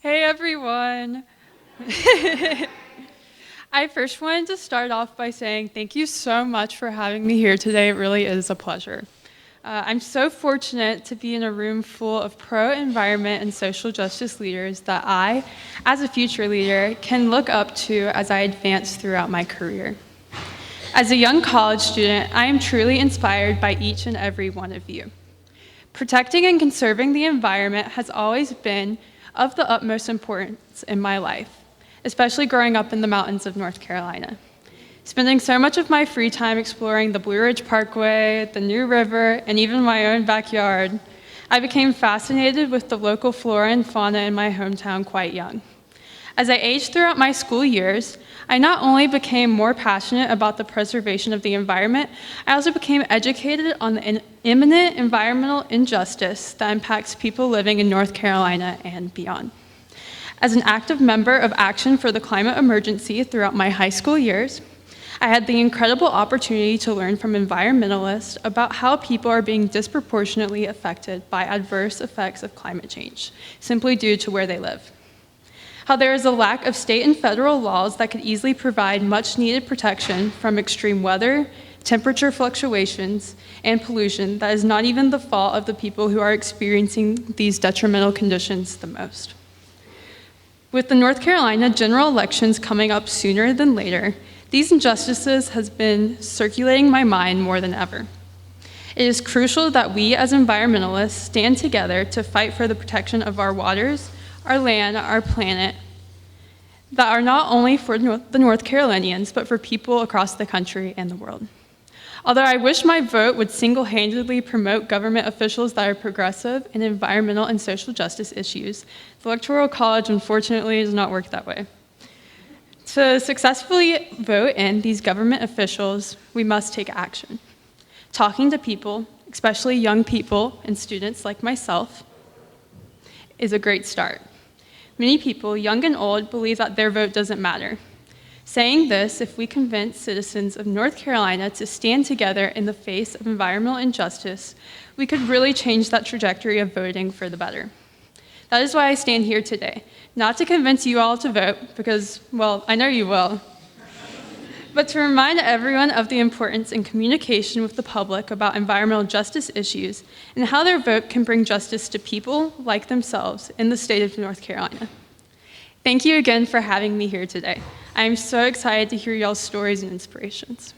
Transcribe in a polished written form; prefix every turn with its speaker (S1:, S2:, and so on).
S1: Hey everyone! I first wanted to start off by saying thank you so much for having me here today. It really is a pleasure. I'm so fortunate to be in a room full of pro-environment and social justice leaders that I, as a future leader, can look up to as I advance throughout my career. As a young college student, I am truly inspired by each and every one of you. Protecting and conserving the environment has always been of the utmost importance in my life, especially growing up in the mountains of North Carolina. Spending so much of my free time exploring the Blue Ridge Parkway, the New River, and even my own backyard, I became fascinated with the local flora and fauna in my hometown quite young. As I aged throughout my school years, I not only became more passionate about the preservation of the environment, I also became educated on the imminent environmental injustice that impacts people living in North Carolina and beyond. As an active member of Action for the Climate Emergency throughout my high school years, I had the incredible opportunity to learn from environmentalists about how people are being disproportionately affected by adverse effects of climate change, simply due to where they live. How there is a lack of state and federal laws that could easily provide much needed protection from extreme weather, temperature fluctuations, and pollution that is not even the fault of the people who are experiencing these detrimental conditions the most. With the North Carolina general elections coming up sooner than later, these injustices has been circulating my mind more than ever. It is crucial that we as environmentalists stand together to fight for the protection of our waters, our land, our planet, that are not only for the North Carolinians, but for people across the country and the world. Although I wish my vote would single-handedly promote government officials that are progressive in environmental and social justice issues, the Electoral College unfortunately does not work that way. To successfully vote in these government officials, we must take action. Talking to people, especially young people and students like myself, is a great start. Many people, young and old, believe that their vote doesn't matter. Saying this, if we convince citizens of North Carolina to stand together in the face of environmental injustice, we could really change that trajectory of voting for the better. That is why I stand here today, not to convince you all to vote, because, well, I know you will, but to remind everyone of the importance in communication with the public about environmental justice issues and how their vote can bring justice to people like themselves in the state of North Carolina. Thank you again for having me here today. I am so excited to hear y'all's stories and inspirations.